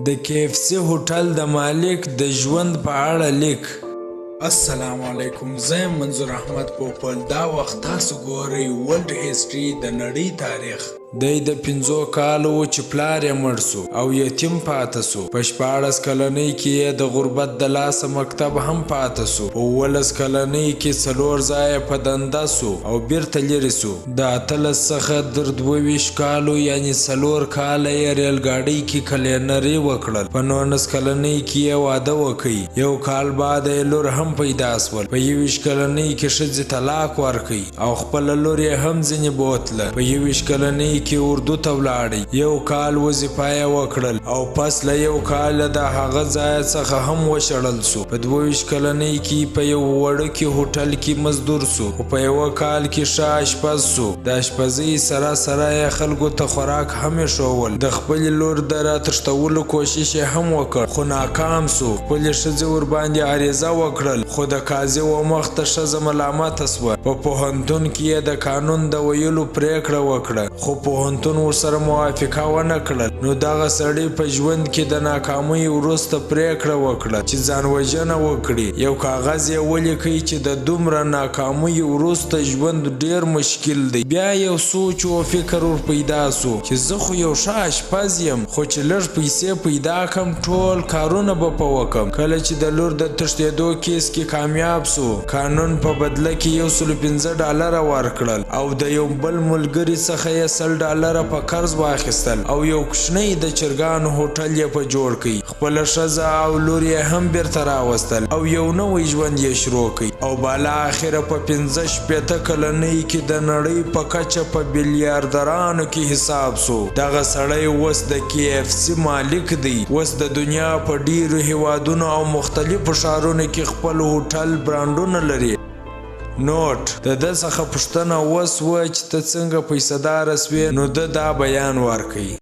د KFC هوټل د مالک د ژوند په اړه لیک. السلام علیکم، زه یم منظور احمد پوپل. دا وخت تاسو ګورئ ورلډ هیسټري د نړۍ تاریخ. دی د 50 کالو و چې پلار یې مړ سو او یتیم پاته سو. په 14 کلنۍ کې یې د غربت د لاسه مکتب هم پاته سو. په 19 کلنۍ کې 4 ځایه په دنده سو او بیرته لرې سو. د 18 څخه تر 22 کالو یعنی 4 کاله یې ریل ګاډۍ کې کلینري وکړل. په 19 کلنۍ کې یې واده وکړ. یو کال بعد یې لور هم پیدا سول. په 21 کلنۍ کې ښځې طلاق ورکړ او خپل لور یې هم ځینې بوتله. په 21 کلنۍ کې اردو ته ولاړی. یو کال وظیفه یې وکړل او پس له یو کال د هغه ځای څخه هم وشړل سو. په 22 کلنۍ کې په یو وړوکي هوټل کې مزدور سو او په یو کال کې ښه اشپز سو. د اشپزۍ سره سره یې خلکو ته خوراک هم ښوول. د خپلې لور د راتښتولو کوشش یې هم وکړ خو ناکام سو. خپلې ښځې ورباندې عریضه وکړل خو د قاضي و مخ ته ښځه ملامته سوه. په پوهنتون کې یې د قانون د ویلو پریکړه وکړه خو پوهنتون ورسره موافقه ونه کړل. نو دغه سړی په ژوند کې د ناکامۍ وروسته پریکړه وکړه چې ځان وژنه وکړي. یو کاغذ یې ولیکئ چې د دومره ناکامۍ وروسته ژوند ډیر مشکل دی. بیا یو سوچ او فکر ور پیدا سو چې زه خو یو ښه اشپز یم خو چې لږ پیسې پیدا کم ټول کارونه به په وکم. کله چې د لور د تښتېدو کیس کې کامیاب سو قانون په بدله کې $115 ورکړل او د یو بل ملګري څخه یې $100 په قرض واخیستل او یو کوچنی د چرګانو هوټل یې په جوړ کړ. خپله ښځه او لور یې هم بیرته راوستل او یو نوی ژوند یې شروع کړ او بالا اخره په 15 کلنۍ کې د نړۍ په کچه په بیلیاردرانو کې حساب سو. دغه سړی اوس د KFC مالک دی. اوس د دنیا په ډیرو هیوادونو او مختلفو ښارونو کې خپل هوټل برانډونه لري. نوټ: د ده څخه پوښتنه وسوه چې ته څنګه پیسه‌داره سوې؟ نو ده دا بیان ورکړ: